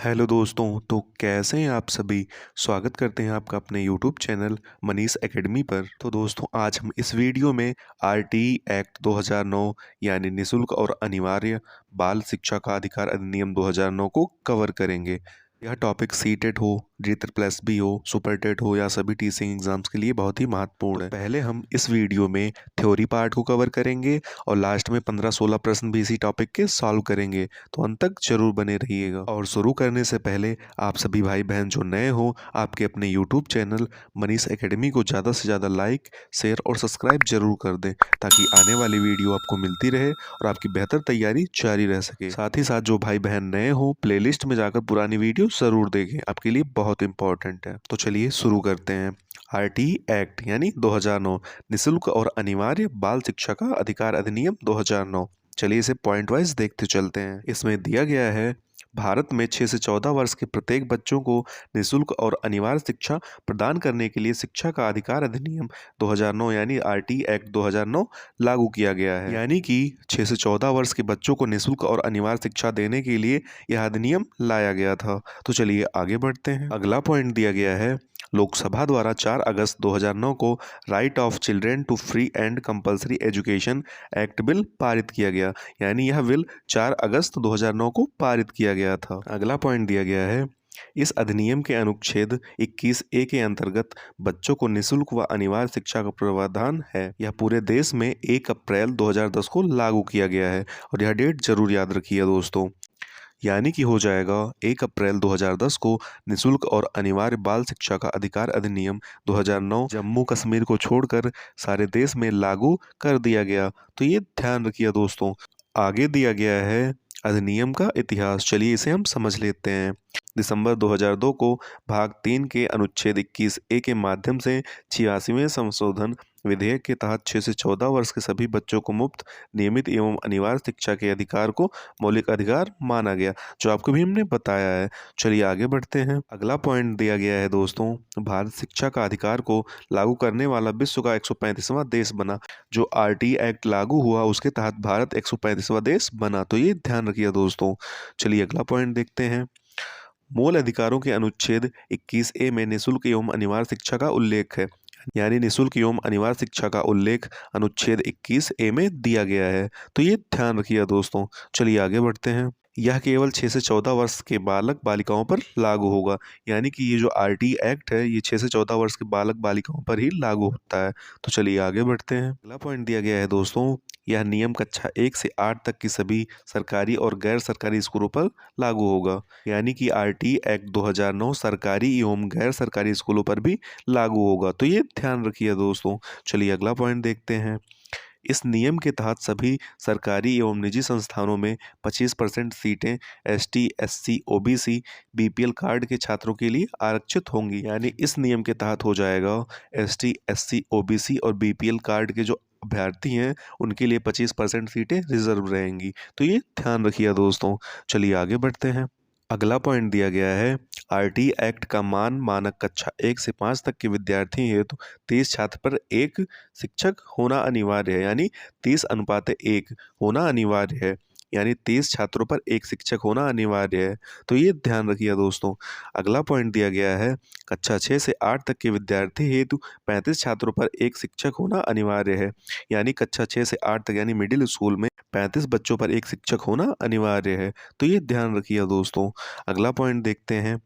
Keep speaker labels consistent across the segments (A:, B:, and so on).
A: Hello दोस्तों, तो कैसे हैं आप सभी। स्वागत करते हैं आपका अपने यूट्यूब चैनल मनीष एकेडमी पर। तो दोस्तों, आज हम इस वीडियो में आरटीई एक्ट 2009 यानी निःशुल्क और अनिवार्य बाल शिक्षा का अधिकार अधिनियम 2009 को कवर करेंगे। यह टॉपिक सीटेट हो, JEE हो, सुपर टेट हो या सभी टीचिंग एग्जाम्स के लिए बहुत ही महत्वपूर्ण है। पहले हम इस वीडियो में थ्योरी पार्ट को कवर करेंगे और लास्ट में 15-16 प्रश्न भी इसी टॉपिक के सॉल्व करेंगे, तो अंत तक जरूर बने रहिएगा। और शुरू करने से पहले आप सभी भाई बहन जो नए हो, आपके अपने यूट्यूब चैनल मनीष एकेडमी को ज़्यादा से ज़्यादा लाइक, शेयर और सब्सक्राइब जरूर कर दें, ताकि आने वाली वीडियो आपको मिलती रहे और आपकी बेहतर तैयारी जारी रह सके। साथ ही साथ जो भाई बहन नए हो, प्लेलिस्ट में जाकर पुरानी वीडियो जरूर देखें, आपके लिए बहुत इंपॉर्टेंट है। तो चलिए शुरू करते हैं। आरटीई एक्ट यानी 2009 निःशुल्क और अनिवार्य बाल शिक्षा का अधिकार अधिनियम 2009। चलिए इसे पॉइंट वाइज देखते चलते हैं। इसमें दिया गया है, भारत में 6 से 14 वर्ष के प्रत्येक बच्चों को निःशुल्क और अनिवार्य शिक्षा प्रदान करने के लिए शिक्षा का अधिकार अधिनियम 2009 यानी आरटीई एक्ट 2009 लागू किया गया है। यानी कि 6 से 14 वर्ष के बच्चों को निःशुल्क और अनिवार्य शिक्षा देने के लिए यह अधिनियम लाया गया था। तो चलिए आगे बढ़ते हैं। अगला पॉइंट दिया गया है, लोकसभा द्वारा 4 अगस्त 2009 को right of children to free and compulsory education act bill पारित किया गया। यानी यह बिल 4 अगस्त 2009 को पारित किया गया था। अगला पॉइंट दिया गया है, इस अधिनियम के अनुच्छेद 21A के अंतर्गत बच्चों को निःशुल्क व अनिवार्य शिक्षा का प्रावधान है। यह पूरे देश में 1 अप्रैल 2010 को लागू किया गया है और यह डेट जरूर याद रखिए दोस्तों। यानी कि हो जाएगा 1 अप्रैल 2010 को निःशुल्क और अनिवार्य बाल शिक्षा का अधिकार अधिनियम 2009 जम्मू कश्मीर को छोड़कर सारे देश में लागू कर दिया गया। तो ये ध्यान रखिए दोस्तों। आगे दिया गया है अधिनियम का इतिहास, चलिए इसे हम समझ लेते हैं। दिसंबर 2002 को भाग 3 के अनुच्छेद 21A के माध्यम से 86वें संशोधन विधेयक के तहत 6 से 14 वर्ष के सभी बच्चों को मुफ्त, नियमित एवं अनिवार्य शिक्षा के अधिकार को मौलिक अधिकार माना गया, जो आपको भी हमने बताया है। चलिए आगे बढ़ते हैं। अगला पॉइंट दिया गया है दोस्तों, भारत शिक्षा का अधिकार को लागू करने वाला विश्व का 135वां देश बना। जो आरटीई एक्ट लागू हुआ उसके तहत भारत 135वां देश बना, तो ये ध्यान रखिए दोस्तों। चलिए अगला पॉइंट देखते हैं। मूल अधिकारों के अनुच्छेद 21A में निःशुल्क एवं अनिवार्य शिक्षा का उल्लेख है। यानी निःशुल्क एवं अनिवार्य शिक्षा का उल्लेख अनुच्छेद 21A में दिया गया है, तो ये ध्यान रखिए दोस्तों। चलिए आगे बढ़ते हैं। यह केवल 6 से 14 वर्ष के बालक बालिकाओं पर लागू होगा। यानी कि ये जो आरटीई एक्ट है, ये 6 से 14 वर्ष के बालक बालिकाओं पर ही लागू होता है। तो चलिए आगे बढ़ते हैं। अगला पॉइंट दिया गया है दोस्तों, यह नियम कक्षा 1 से 8 तक की सभी सरकारी और गैर सरकारी स्कूलों पर लागू होगा। यानी कि आरटीई एक्ट 2009 सरकारी एवं गैर सरकारी स्कूलों पर भी लागू होगा, तो ये ध्यान रखिए दोस्तों। चलिए अगला पॉइंट देखते हैं। इस नियम के तहत सभी सरकारी एवं निजी संस्थानों में 25% सीटें ST, SC, OBC, BPL card के छात्रों के लिए आरक्षित होंगी। यानी इस नियम के तहत हो जाएगा, एसटी, एससी, ओबीसी और बीपीएल कार्ड के जो अभ्यर्थी हैं उनके लिए 25% सीटें रिजर्व रहेंगी। तो ये ध्यान रखिए दोस्तों। चलिए आगे बढ़ते हैं। अगला पॉइंट दिया गया है, आरटीई एक्ट का मानक कक्षा 1 से 5 तक के विद्यार्थी हेतु 30 छात्र पर एक शिक्षक होना अनिवार्य है। यानी 30:1 होना अनिवार्य है। यानी 30 छात्रों पर एक शिक्षक होना अनिवार्य है, तो ये ध्यान रखिए दोस्तों। अगला पॉइंट दिया गया है, कक्षा 6 से 8 तक के विद्यार्थी हेतु 35 छात्रों पर एक शिक्षक होना अनिवार्य है। यानी कक्षा 6 से 8 तक यानी मिडिल स्कूल में 35 बच्चों पर एक शिक्षक होना अनिवार्य है, तो ये ध्यान रखिए दोस्तों। अगला पॉइंट देखते हैं।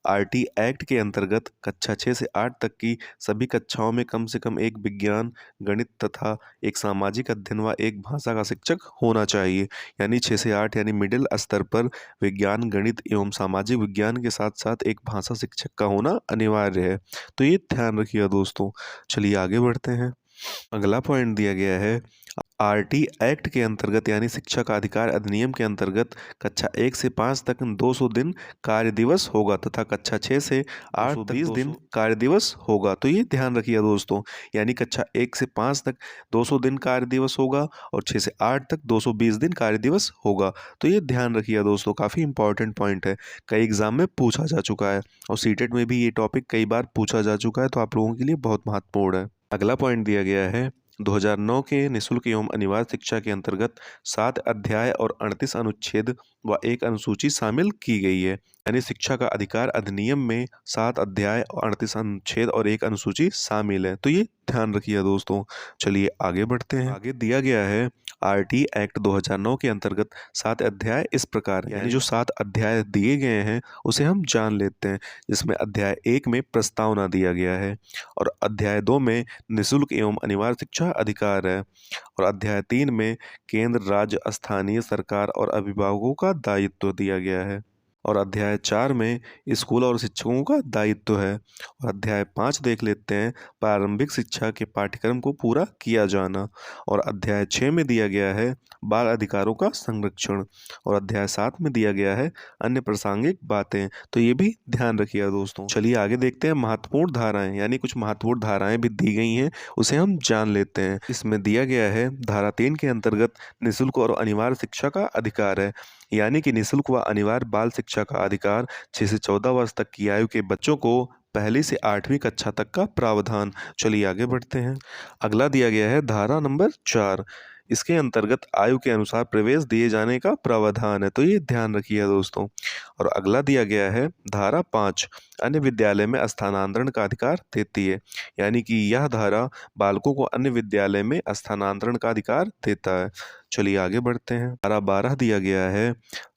A: आरटी एक्ट के अंतर्गत कक्षा 6 से 8 तक की सभी कक्षाओं में कम से कम एक विज्ञान, गणित तथा एक सामाजिक अध्ययन व एक भाषा का शिक्षक होना चाहिए। यानी 6 से 8 यानी मिडिल स्तर पर विज्ञान, गणित एवं सामाजिक विज्ञान के साथ साथ एक भाषा शिक्षक का होना अनिवार्य है, तो ये ध्यान रखिए दोस्तों। चलिए आगे बढ़ते हैं। अगला पॉइंट दिया गया है, आरटी एक्ट के अंतर्गत यानी शिक्षा का अधिकार अधिनियम के अंतर्गत कक्षा 1 से 5 तक 200 दिन कार्य दिवस होगा तथा कक्षा 6 से 8 तक 20 दिन कार्य दिवस होगा, तो ये ध्यान रखिए दोस्तों। यानी कक्षा 1 से 5 तक 200 दिन कार्य दिवस होगा और 6 से 8 तक 220 दिन कार्य दिवस होगा, तो ये ध्यान रखिए दोस्तों। काफ़ी इंपॉर्टेंट पॉइंट है, कई एग्जाम में पूछा जा चुका है और सीटेट में भी ये टॉपिक कई बार पूछा जा चुका है, तो आप लोगों के लिए बहुत महत्वपूर्ण है। अगला पॉइंट दिया गया है, 2009 के निःशुल्क एवं अनिवार्य शिक्षा के अंतर्गत 7 अध्याय और 38 अनुच्छेद व एक अनुसूची शामिल की गई है। यानी शिक्षा का अधिकार अधिनियम में 7 अध्याय और 38 अनुच्छेद और एक अनुसूची शामिल है। तो ये ध्यान रखिए दोस्तों। चलिए आगे बढ़ते हैं। आगे दिया गया है आरटी एक्ट 2009 के अंतर्गत 7 अध्याय इस प्रकार, यानी जो 7 अध्याय दिए गए हैं उसे हम जान लेते हैं। जिसमें अध्याय 1 में प्रस्तावना दिया गया है, और अध्याय 2 में निःशुल्क एवं अनिवार्य शिक्षा अधिकार है, और अध्याय 3 में केंद्र, राज्य, स्थानीय सरकार और अभिभावकों का दायित्व दिया गया है, और अध्याय 4 में स्कूल और शिक्षकों का दायित्व है, और अध्याय 5 देख लेते हैं प्रारंभिक शिक्षा के पाठ्यक्रम को पूरा किया जाना, और अध्याय 6 में दिया गया है बाल अधिकारों का संरक्षण, और अध्याय 7 में दिया गया है अन्य प्रासंगिक बातें। तो ये भी ध्यान रखिएगा दोस्तों। चलिए आगे देखते हैं महत्वपूर्ण धाराएं, यानी कुछ महत्वपूर्ण धाराएं भी दी गई हैं, उसे हम जान लेते हैं। इसमें दिया गया है धारा 3 के अंतर्गत निःशुल्क और अनिवार्य शिक्षा का अधिकार है, यानी कि निःशुल्क व अनिवार्य बाल शिक्षा का अधिकार 6 से 14 वर्ष तक की आयु के बच्चों को पहली से 8वीं कक्षा तक का प्रावधान। चलिए आगे बढ़ते हैं। अगला दिया गया है धारा नंबर 4। इसके अंतर्गत आयु के अनुसार प्रवेश दिए जाने का प्रावधान है। तो ये ध्यान रखिए दोस्तों। और अगला दिया गया है धारा 5, अन्य विद्यालय में स्थानांतरण का अधिकार देती है, यानी कि यह धारा बालकों को अन्य विद्यालय में स्थानांतरण का अधिकार देता है। चलिए आगे बढ़ते हैं। धारा 12 दिया गया है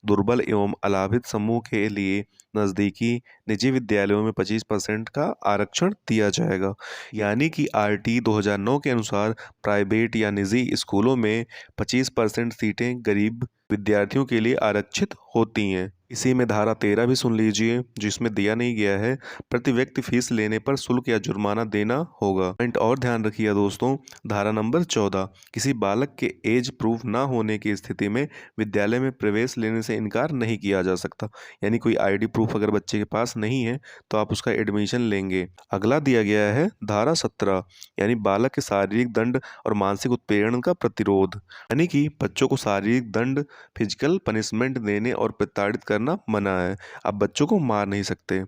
A: दुर्बल एवं अलाभित समूह के लिए नज़दीकी निजी विद्यालयों में 25% का आरक्षण दिया जाएगा, यानी कि आरटी 2009 के अनुसार प्राइवेट या निजी स्कूलों में 25% सीटें गरीब विद्यार्थियों के लिए आरक्षित होती हैं। इसी में धारा 13 भी सुन लीजिए, जिसमें दिया नहीं गया है प्रति व्यक्ति फीस लेने पर शुल्क या जुर्माना देना होगा। पॉइंट और ध्यान रखिए दोस्तों। धारा नंबर 14, किसी बालक के एज प्रूफ ना होने की स्थिति में विद्यालय में प्रवेश लेने से इनकार नहीं किया जा सकता, यानी कोई आईडी प्रूफ अगर बच्चे के पास नहीं है तो आप उसका एडमिशन लेंगे। अगला दिया गया है धारा 17, यानी बालक के शारीरिक दंड और मानसिक उत्पीड़न का प्रतिरोध, यानी कि बच्चों को शारीरिक दंड, फिजिकल पनिशमेंट देने और प्रताड़ित करना मना है। आप बच्चों को मार नहीं सकते।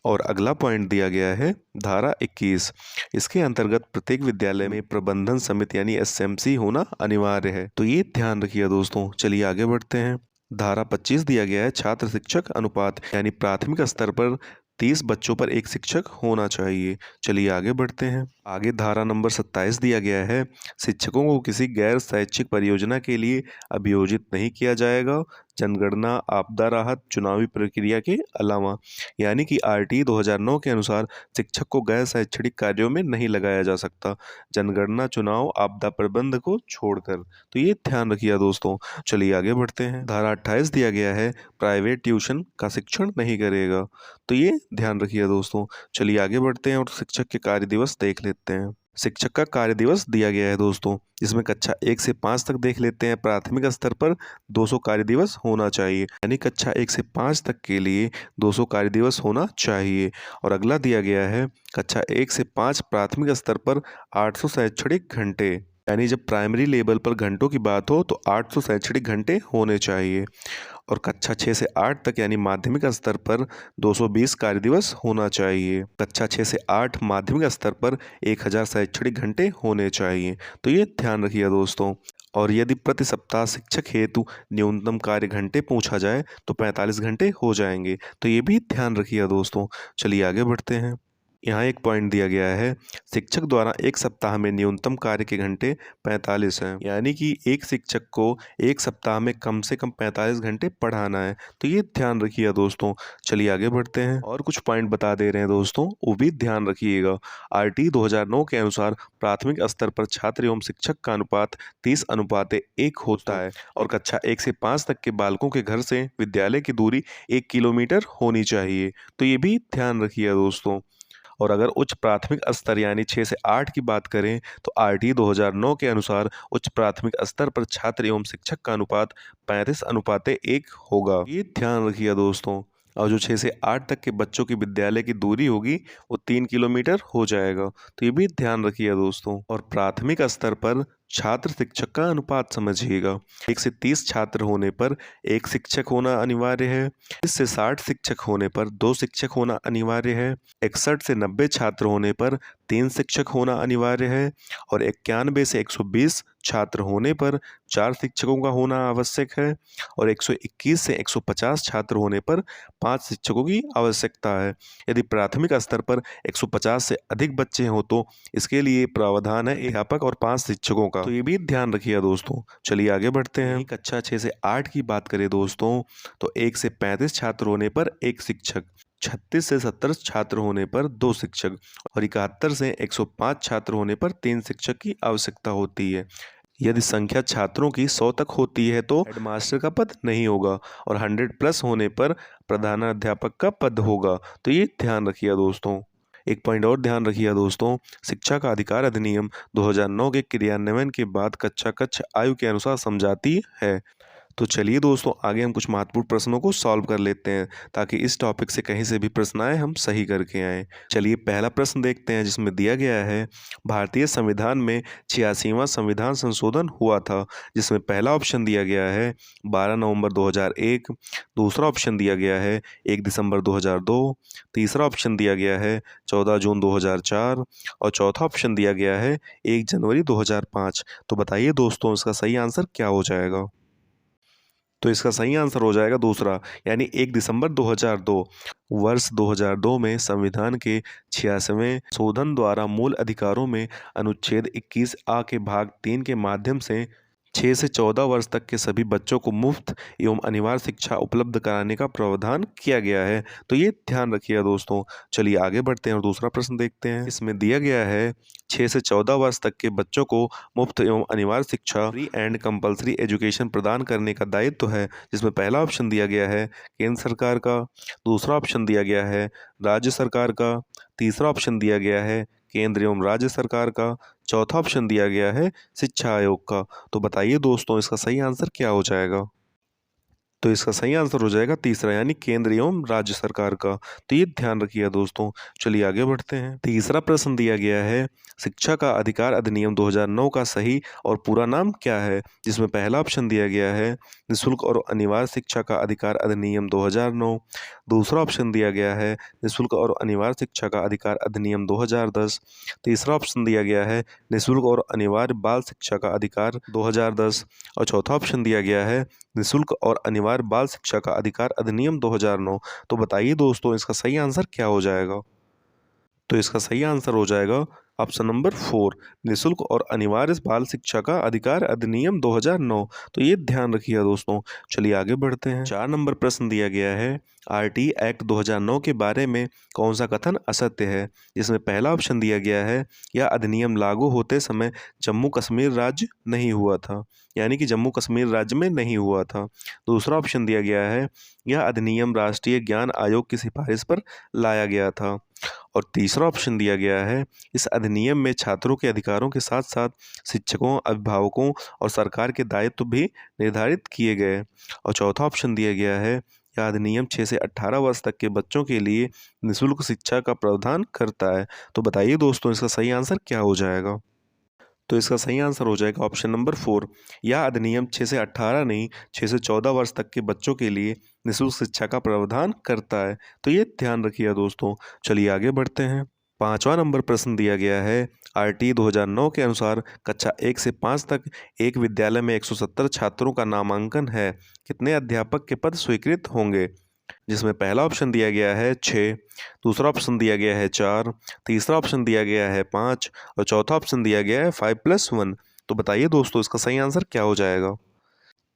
A: और अगला पॉइंट दिया गया है धारा 21। इसके अंतर्गत प्रत्येक विद्यालय में प्रबंधन समिति यानी एसएमसी होना अनिवार्य है। तो ये ध्यान रखिए दोस्तों। चलिए आगे बढ़ते हैं। धारा 25 दिया गया है छात्र शिक्षक अनुपात, यानी प्राथमिक स्तर पर 30 बच्चों पर एक शिक्षक होना चाहिए। चलिए आगे बढ़ते हैं। आगे धारा नंबर 27 दिया गया है शिक्षकों को किसी गैर शैक्षिक परियोजना के लिए अभियोजित नहीं किया जाएगा, जनगणना, आपदा राहत, चुनावी प्रक्रिया के अलावा, यानी कि आरटी 2009 के अनुसार शिक्षक को गैर शैक्षणिक कार्यों में नहीं लगाया जा सकता, जनगणना, चुनाव, आपदा प्रबंध को छोड़कर। तो ये ध्यान रखिए दोस्तों। चलिए आगे बढ़ते हैं। धारा 28 दिया गया है प्राइवेट ट्यूशन का शिक्षण नहीं करेगा। तो ये ध्यान रखिए दोस्तों। चलिए आगे बढ़ते हैं और शिक्षक के कार्य दिवस देख लेते हैं। शिक्षक का कार्य दिवस दिया गया है दोस्तों, जिसमें कक्षा 1 से 5 तक देख लेते हैं। प्राथमिक स्तर पर 200 कार्य दिवस होना चाहिए, यानी कक्षा 1 से 5 तक के लिए 200 कार्य दिवस होना चाहिए। और अगला दिया गया है कक्षा 1 से 5 प्राथमिक स्तर पर 800 शैक्षणिक घंटे, यानी जब प्राइमरी लेवल पर घंटों की बात हो तो 800 शैक्षणिक घंटे होने चाहिए। और कक्षा 6 से 8 तक यानी माध्यमिक स्तर पर 220 कार्य दिवस होना चाहिए। कक्षा 6 से 8 माध्यमिक स्तर पर 1000 शैक्षणिक घंटे होने चाहिए। तो ये ध्यान रखिए दोस्तों। और यदि प्रति सप्ताह शिक्षक हेतु न्यूनतम कार्य घंटे पूछा जाए तो 45 घंटे हो जाएंगे। तो ये भी ध्यान रखिए दोस्तों। चलिए आगे बढ़ते हैं। यहाँ एक पॉइंट दिया गया है शिक्षक द्वारा एक सप्ताह में न्यूनतम कार्य के घंटे 45 हैं, यानी कि एक शिक्षक को एक सप्ताह में कम से कम 45 घंटे पढ़ाना है। तो ये ध्यान रखिए दोस्तों। चलिए आगे बढ़ते हैं और कुछ पॉइंट बता दे रहे हैं दोस्तों, वो भी ध्यान रखिएगा। आरटी 2009 के अनुसार प्राथमिक स्तर पर छात्र एवं शिक्षक का अनुपात 30:1 होता है, और कक्षा 1 से 5 तक के बालकों के घर से विद्यालय की दूरी 1 किलोमीटर होनी चाहिए। तो ये भी ध्यान रखिए दोस्तों। और अगर उच्च प्राथमिक स्तर यानी 6 से 8 की बात करें तो आरटी 2009 के अनुसार उच्च प्राथमिक स्तर पर छात्र एवं शिक्षक का अनुपात 35:1 होगा। ये ध्यान रखिए दोस्तों। और जो 6 से 8 तक के बच्चों की विद्यालय की दूरी होगी वो 3 किलोमीटर हो जाएगा। तो ये भी ध्यान रखिए दोस्तों। और प्राथमिक स्तर पर छात्र शिक्षक का अनुपात समझिएगा। 1 से 30 छात्र होने पर 1 शिक्षक होना अनिवार्य है। 30 से 60 शिक्षक होने पर 2 शिक्षक होना अनिवार्य है। 61 से 90 छात्र होने पर 3 शिक्षक होना अनिवार्य है। और 91 से 120 छात्र होने पर 4 शिक्षकों का होना आवश्यक है। और 121 से 150 छात्र होने पर 5 शिक्षकों की आवश्यकता है। यदि प्राथमिक स्तर पर 150 से अधिक बच्चे हों तो इसके लिए प्रावधान है अध्यापक और 5 शिक्षकों का, तो ये भी ध्यान रखिएगा दोस्तों। चलिए आगे बढ़ते हैं। कक्षा 6 से 8 की बात करें दोस्तों, तो 1 से 35 छात्र होने पर 1 शिक्षक, 36 से 70 छात्र होने पर 2 शिक्षक और 71 से 105 छात्र होने पर 3 शिक्षक की आवश्यकता होती है। यदि संख्या छात्रों की 100 तक होती है तो हेडमास्टर का पद नहीं होगा और 100 प्लस होने पर प्रधानाध्यापक का पद होगा, तो ये ध्यान रखिएगा दोस्तों। एक पॉइंट और ध्यान रखिएगा दोस्तों, शिक्षा का अधिकार अधिनियम 2009 के क्रियान्वयन के बाद कक्षा कक्ष आयु के अनुसार समझाती है। तो चलिए दोस्तों, आगे हम कुछ महत्वपूर्ण प्रश्नों को सॉल्व कर लेते हैं ताकि इस टॉपिक से कहीं से भी प्रश्न आए हम सही करके आएँ। चलिए पहला प्रश्न देखते हैं, जिसमें दिया गया है भारतीय संविधान में 86वां संविधान संशोधन हुआ था, जिसमें पहला ऑप्शन दिया गया है 12 नवंबर 2001, दूसरा ऑप्शन दिया गया है 1 दिसंबर 2002, तीसरा ऑप्शन दिया गया है 14 जून 2004 और चौथा ऑप्शन दिया गया है 1 जनवरी 2005। तो बताइए दोस्तों, इसका सही आंसर क्या हो जाएगा? तो इसका सही आंसर हो जाएगा दूसरा, यानी 1 दिसंबर 2002। वर्ष 2002 में संविधान के 86वें संशोधन द्वारा मूल अधिकारों में अनुच्छेद 21 आ के भाग 3 के माध्यम से 6 से 14 वर्ष तक के सभी बच्चों को मुफ्त एवं अनिवार्य शिक्षा उपलब्ध कराने का प्रावधान किया गया है। तो ये ध्यान रखिएगा दोस्तों। चलिए आगे बढ़ते हैं और दूसरा प्रश्न देखते हैं। इसमें दिया गया है 6 से 14 वर्ष तक के बच्चों को मुफ्त एवं अनिवार्य शिक्षा फ्री एंड कंपलसरी एजुकेशन प्रदान करने का दायित्व है, जिसमें पहला ऑप्शन दिया गया है केंद्र सरकार का, दूसरा ऑप्शन दिया गया है राज्य सरकार का, तीसरा ऑप्शन दिया गया है केंद्र एवं राज्य सरकार का, चौथा ऑप्शन दिया गया है शिक्षा आयोग का। तो बताइए दोस्तों, इसका सही आंसर क्या हो जाएगा? तो इसका सही आंसर हो जाएगा तीसरा, यानी केंद्र एवं राज्य सरकार का। तो ये ध्यान रखिएगा दोस्तों। चलिए आगे बढ़ते हैं। तीसरा प्रश्न दिया गया है शिक्षा का अधिकार अधिनियम 2009 का सही और पूरा नाम क्या है, जिसमें पहला ऑप्शन दिया गया है निःशुल्क और अनिवार्य शिक्षा का अधिकार अधिनियम 2009, दूसरा ऑप्शन दिया गया है निःशुल्क और अनिवार्य शिक्षा का अधिकार अधिनियम 2010, तीसरा ऑप्शन दिया गया है निःशुल्क और अनिवार्य बाल शिक्षा का अधिकार 2010 और चौथा ऑप्शन दिया गया है निःशुल्क और अनिवार्य बाल शिक्षा का अधिकार अधिनियम 2009। तो बताइए दोस्तों, इसका सही आंसर क्या हो जाएगा? तो इसका सही आंसर हो जाएगा ऑप्शन नंबर 4, निःशुल्क और अनिवार्य बाल शिक्षा का अधिकार अधिनियम 2009। तो ये ध्यान रखिएगा दोस्तों। चलिए आगे बढ़ते हैं। 4 नंबर प्रश्न दिया गया है आरटी एक्ट 2009 के बारे में कौन सा कथन असत्य है, जिसमें पहला ऑप्शन दिया गया है यह अधिनियम लागू होते समय जम्मू कश्मीर राज्य नहीं हुआ था, यानी कि जम्मू कश्मीर राज्य में नहीं हुआ था। दूसरा ऑप्शन दिया गया है यह अधिनियम राष्ट्रीय ज्ञान आयोग की सिफारिश पर लाया गया था। और तीसरा ऑप्शन दिया गया है इस अधिनियम में छात्रों के अधिकारों के साथ साथ शिक्षकों, अभिभावकों और सरकार के दायित्व भी निर्धारित किए गए। और चौथा ऑप्शन दिया गया है यह अधिनियम 6 से 18 वर्ष तक के बच्चों के लिए निःशुल्क शिक्षा का प्रावधान करता है। तो बताइए दोस्तों, इसका सही आंसर क्या हो जाएगा? तो इसका सही आंसर हो जाएगा ऑप्शन नंबर 4, यह अधिनियम 6 से 18 नहीं 6 से 14 वर्ष तक के बच्चों के लिए निःशुल्क शिक्षा का प्रावधान करता है। तो ये ध्यान रखिएगा दोस्तों। चलिए आगे बढ़ते हैं। 5वां नंबर प्रश्न दिया गया है आरटी 2009 के अनुसार कक्षा 1 से 5 तक एक विद्यालय में 170 छात्रों का नामांकन है, कितने अध्यापक के पद स्वीकृत होंगे, जिसमें पहला ऑप्शन दिया गया है 6, दूसरा ऑप्शन दिया गया है 4, तीसरा ऑप्शन दिया गया है 5 और चौथा ऑप्शन दिया गया है 5+1। तो बताइए दोस्तों, इसका सही आंसर क्या हो जाएगा?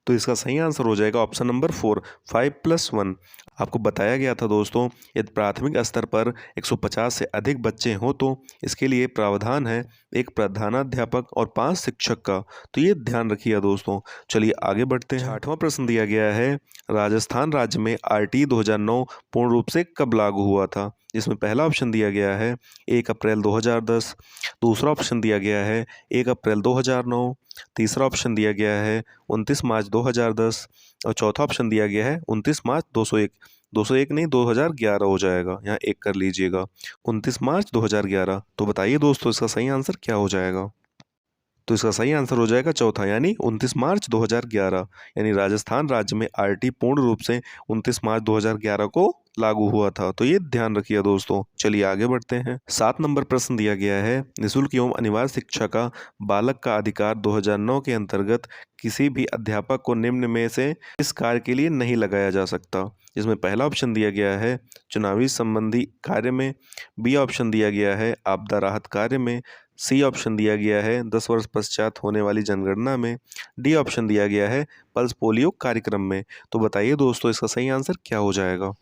A: तो इसका सही आंसर हो जाएगा ऑप्शन नंबर 4, 5+1। आपको बताया गया था दोस्तों, यदि प्राथमिक स्तर पर 150 से अधिक बच्चे हों तो इसके लिए प्रावधान है एक प्रधानाध्यापक और 5 शिक्षक का। तो ये ध्यान रखिएगा दोस्तों। चलिए आगे बढ़ते हैं। 8वां प्रश्न दिया गया है राजस्थान राज्य में आरटी 2009 पूर्ण रूप से कब लागू हुआ था, जिसमें पहला ऑप्शन दिया गया है 1 अप्रैल 2010, दूसरा ऑप्शन दिया गया है 1 अप्रैल 2009, तीसरा ऑप्शन दिया गया है 29 मार्च 2010 और चौथा ऑप्शन दिया गया है 29 मार्च 201 नहीं 2011 हो जाएगा, यहाँ एक कर लीजिएगा, 29 मार्च 2011। तो बताइए दोस्तों, इसका सही आंसर क्या हो जाएगा? तो इसका सही आंसर हो जाएगा चौथा यानी 29 मार्च 2011। यानी राजस्थान राज्य में आरटी पूर्ण रूप से 29 मार्च 2011 को लागू हुआ था। तो ये ध्यान रखिए दोस्तों। चलिए आगे बढ़ते हैं। 7 नंबर प्रश्न दिया गया है, निःशुल्क एवं अनिवार्य शिक्षा का बालक का अधिकार 2009 के अंतर्गत किसी भी अध्यापक को निम्न में से इस कार्य के लिए नहीं लगाया जा सकता। जिसमें पहला ऑप्शन दिया गया है चुनावी संबंधी कार्य में, बी ऑप्शन दिया गया है आपदा राहत कार्य में, सी ऑप्शन दिया गया है 10 वर्ष पश्चात होने वाली जनगणना में, डी ऑप्शन दिया गया है पल्स पोलियो कार्यक्रम में। तो बताइए दोस्तों इसका सही आंसर क्या हो जाएगा।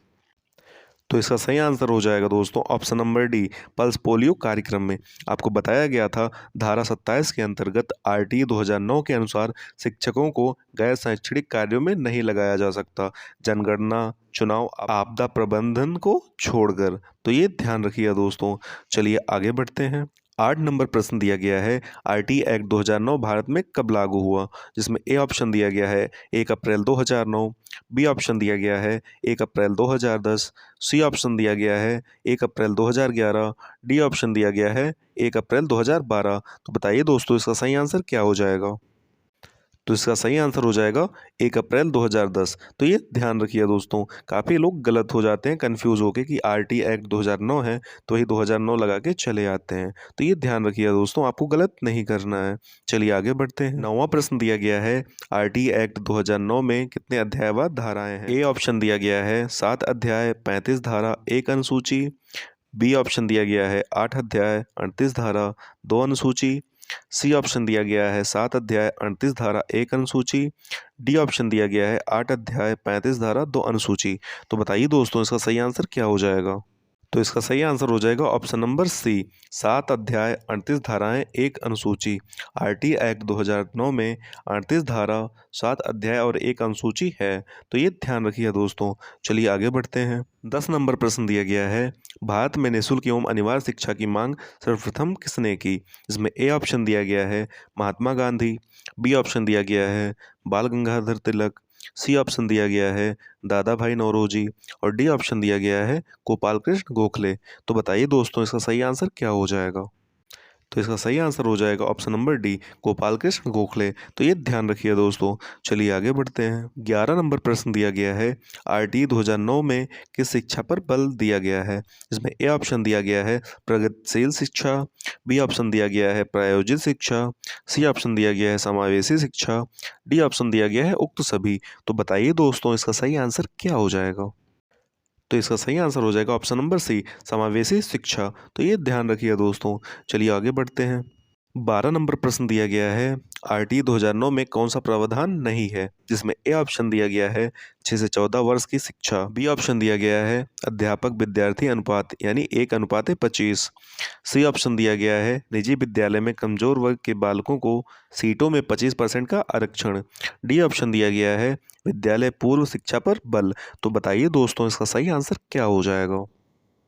A: तो इसका सही आंसर हो जाएगा दोस्तों option number D, pulse polio कार्यक्रम में। आपको बताया गया था धारा 27 के अंतर्गत आरटी 2009 के अनुसार शिक्षकों को गैर शैक्षणिक कार्यों में नहीं लगाया जा सकता, जनगणना, चुनाव, आपदा प्रबंधन को छोड़कर। तो ये ध्यान रखिएगा दोस्तों। चलिए आगे बढ़ते हैं। 8 नंबर प्रश्न दिया गया है, आरटी एक्ट 2009 भारत में कब लागू हुआ। जिसमें ए ऑप्शन दिया गया है 1 अप्रैल 2009, बी ऑप्शन दिया गया है 1 अप्रैल 2010, सी ऑप्शन दिया गया है 1 अप्रैल 2011, डी ऑप्शन दिया गया है 1 अप्रैल 2012। तो बताइए दोस्तों इसका सही आंसर क्या हो जाएगा। तो इसका सही आंसर हो जाएगा 1 अप्रैल 2010। तो ये ध्यान रखिए दोस्तों, काफ़ी लोग गलत हो जाते हैं कंफ्यूज होके कि आरटी एक्ट 2009 है तो वही 2009 लगा के चले आते हैं। तो ये ध्यान रखिए दोस्तों, आपको गलत नहीं करना है। चलिए आगे बढ़ते हैं। 9वां प्रश्न दिया गया है, आरटी एक्ट 2009 में कितने अध्याय व धाराएं हैं। ए ऑप्शन दिया गया है 7 अध्याय 35 धारा 1 अनुसूची, बी ऑप्शन दिया गया है 8 अध्याय 38 धारा 2 अनुसूची, सी ऑप्शन दिया गया है 7 अध्याय 38 धारा 1 अनुसूची, डी ऑप्शन दिया गया है 8 अध्याय 35 धारा 2 अनुसूची। तो बताइए दोस्तों इसका सही आंसर क्या हो जाएगा। तो इसका सही आंसर हो जाएगा ऑप्शन नंबर सी, 7 अध्याय 38 धाराएं 1 अनुसूची। आरटी एक्ट 2009 में 38 धारा 7 अध्याय और 1 अनुसूची है। तो ये ध्यान रखिए दोस्तों। चलिए आगे बढ़ते हैं। 10 नंबर प्रश्न दिया गया है, भारत में निःशुल्क एवं अनिवार्य शिक्षा की मांग सर्वप्रथम किसने की। इसमें ए ऑप्शन दिया गया है महात्मा गांधी, बी ऑप्शन दिया गया है बाल गंगाधर तिलक, सी ऑप्शन दिया गया है दादा भाई नौरोजी और डी ऑप्शन दिया गया है गोपाल कृष्ण गोखले। तो बताइए दोस्तों इसका सही आंसर क्या हो जाएगा। तो इसका सही आंसर हो जाएगा option number D, Gopal Krishna Gokhale. तो ये ध्यान रखिए दोस्तों। चलिए आगे बढ़ते हैं। 11 नंबर प्रश्न दिया गया है, आरटी 2009 में किस शिक्षा पर बल दिया गया है। इसमें ए ऑप्शन दिया गया है प्रगतिशील शिक्षा, बी ऑप्शन दिया गया है प्रायोजित शिक्षा, सी ऑप्शन दिया गया है समावेशी शिक्षा, डी ऑप्शन दिया गया है उक्त सभी। तो बताइए दोस्तों इसका सही आंसर क्या हो जाएगा। तो इसका सही आंसर हो जाएगा ऑप्शन नंबर सी, समावेशी शिक्षा। तो ये ध्यान रखिए दोस्तों। चलिए आगे बढ़ते हैं। 12 नंबर प्रश्न दिया गया है, आरटी 2009 में कौन सा प्रावधान नहीं है। जिसमें ए ऑप्शन दिया गया है 6 से 14 वर्ष की शिक्षा, बी ऑप्शन दिया गया है अध्यापक विद्यार्थी अनुपात यानी 1:25, सी ऑप्शन दिया गया है निजी विद्यालय में कमजोर वर्ग के बालकों को सीटों में 25% का आरक्षण, डी ऑप्शन दिया गया है विद्यालय पूर्व शिक्षा पर बल। तो बताइए दोस्तों इसका सही आंसर क्या हो जाएगा।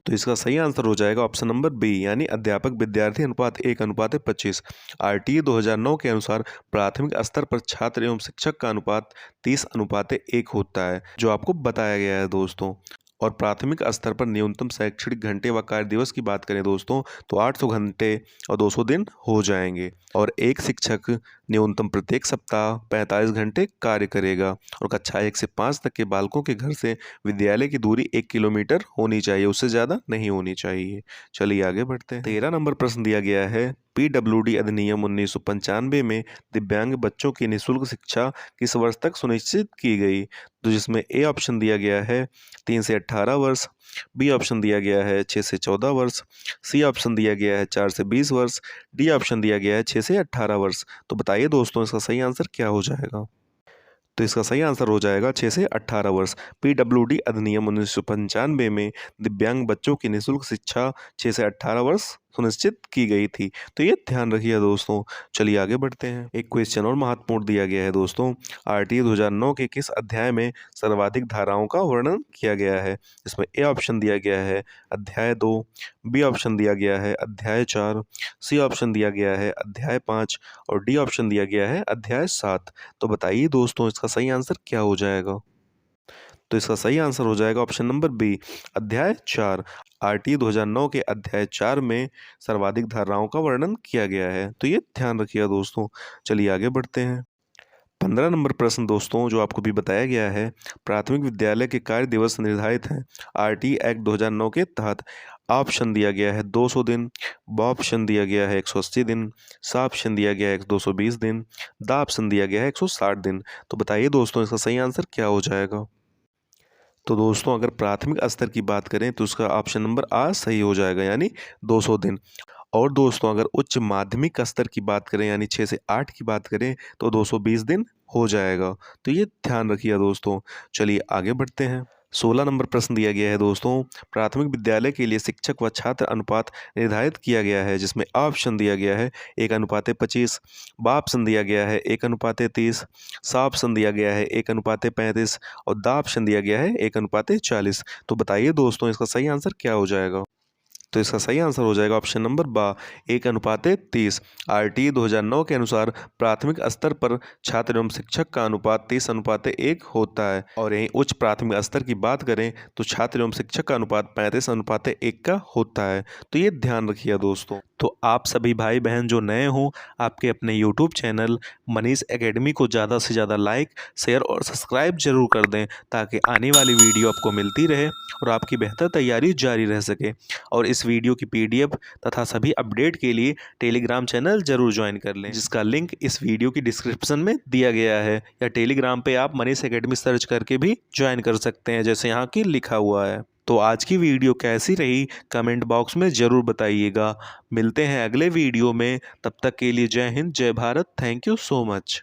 A: तो इसका सही आंसर हो जाएगा ऑप्शन नंबर बी यानी अध्यापक विद्यार्थी अनुपात 1:25। आरटी 2009 के अनुसार प्राथमिक स्तर पर छात्र एवं शिक्षक का अनुपात 30:1 होता है, जो आपको बताया गया है दोस्तों। और प्राथमिक स्तर पर न्यूनतम शैक्षणिक घंटे व कार्य दिवस की बात करें दोस्तों तो 800 घंटे और 200 दिन हो जाएंगे। और एक शिक्षक न्यूनतम प्रत्येक सप्ताह 45 घंटे कार्य करेगा। और कक्षा 1 से 5 तक के बालकों के घर से विद्यालय की दूरी 1 किलोमीटर होनी चाहिए, उससे ज़्यादा नहीं होनी चाहिए। चलिए आगे बढ़ते हैं। 13 नंबर प्रश्न दिया गया है, पीडब्ल्यूडी अधिनियम 1995 में दिव्यांग बच्चों की निःशुल्क शिक्षा किस वर्ष तक सुनिश्चित की गई। तो जिसमें ए ऑप्शन दिया गया है 3 से 18 वर्ष, बी ऑप्शन दिया गया है 6 से 14 वर्ष, सी ऑप्शन दिया गया है 4 से 20 वर्ष, डी ऑप्शन दिया गया है 6 से 18 वर्ष। तो बताइए दोस्तों इसका सही आंसर क्या हो जाएगा। तो इसका सही आंसर हो जाएगा 6 से 18 वर्ष। पीडब्ल्यूडी अधिनियम 1995 में दिव्यांग बच्चों की निःशुल्क शिक्षा 6 से 18 वर्ष सुनिश्चित की गई थी। तो ये ध्यान रखिए दोस्तों। चलिए आगे बढ़ते हैं। एक क्वेश्चन और महत्वपूर्ण दिया गया है दोस्तों, आरटी 2009 के किस अध्याय में सर्वाधिक धाराओं का वर्णन किया गया है। इसमें ए ऑप्शन दिया गया है अध्याय 2, बी ऑप्शन दिया गया है अध्याय 4, सी ऑप्शन दिया गया है अध्याय 5 और डी ऑप्शन दिया गया है अध्याय 7। तो बताइए दोस्तों इसका सही आंसर क्या हो जाएगा। तो इसका सही आंसर हो जाएगा ऑप्शन नंबर बी, अध्याय 4। RT 2009 के अध्याय 4 में सर्वाधिक धाराओं का वर्णन किया गया है। तो ये ध्यान रखिएगा दोस्तों। चलिए आगे बढ़ते हैं। 15 नंबर प्रश्न दोस्तों जो आपको भी बताया गया है, प्राथमिक विद्यालय के कार्य दिवस निर्धारित हैं RT एक्ट 2009 के तहत। ऑप्शन दिया गया है 200 दिन, ब ऑप्शन दिया गया है 180 दिन, सा ऑप्शन दिया गया है 220 दिन, दा ऑप्शन दिया गया है 160 दिन। तो बताइए दोस्तों इसका सही आंसर क्या हो जाएगा। तो दोस्तों अगर प्राथमिक स्तर की बात करें तो उसका ऑप्शन नंबर आ सही हो जाएगा, यानी 200 दिन। और दोस्तों अगर उच्च माध्यमिक स्तर की बात करें यानी 6 से 8 की बात करें तो 220 दिन हो जाएगा। तो ये ध्यान रखिए दोस्तों। चलिए आगे बढ़ते हैं। 16 नंबर प्रश्न दिया गया है दोस्तों, प्राथमिक विद्यालय के लिए शिक्षक व छात्र अनुपात निर्धारित किया गया है, जिसमें ऑप्शन दिया गया है 1:25, ब ऑप्शन दिया गया है 1:30, सा ऑप्शन दिया गया है 1:35 और दा ऑप्शन दिया गया है 1:40। तो बताइए दोस्तों इसका सही आंसर क्या हो जाएगा। तो इसका सही आंसर हो जाएगा ऑप्शन नंबर बा 1:30। RT 2009 के अनुसार प्राथमिक स्तर पर छात्र एवं शिक्षक का अनुपात 30:1 होता है और यहीं उच्च प्राथमिक स्तर की बात करें तो छात्र एवं शिक्षक का अनुपात 35:1 का होता है। तो ये ध्यान रखिए दोस्तों। तो आप सभी भाई बहन जो नए हों, आपके अपने यूट्यूब चैनल मनीष एकेडमी को ज़्यादा से ज़्यादा लाइक, शेयर और सब्सक्राइब जरूर कर दें, ताकि आने वाली वीडियो आपको मिलती रहे और आपकी बेहतर तैयारी जारी रह सके। और इस वीडियो की PDF तथा सभी अपडेट के लिए टेलीग्राम चैनल जरूर ज्वाइन कर लें, जिसका लिंक इस वीडियो की डिस्क्रिप्शन में दिया गया है, या टेलीग्राम पे आप मनीष एकेडमी सर्च करके भी ज्वाइन कर सकते हैं, जैसे यहाँ की लिखा हुआ है। तो आज की वीडियो कैसी रही कमेंट बॉक्स में ज़रूर बताइएगा। मिलते हैं अगले वीडियो में, तब तक के लिए जय हिंद जय Bharat. Thank you so much.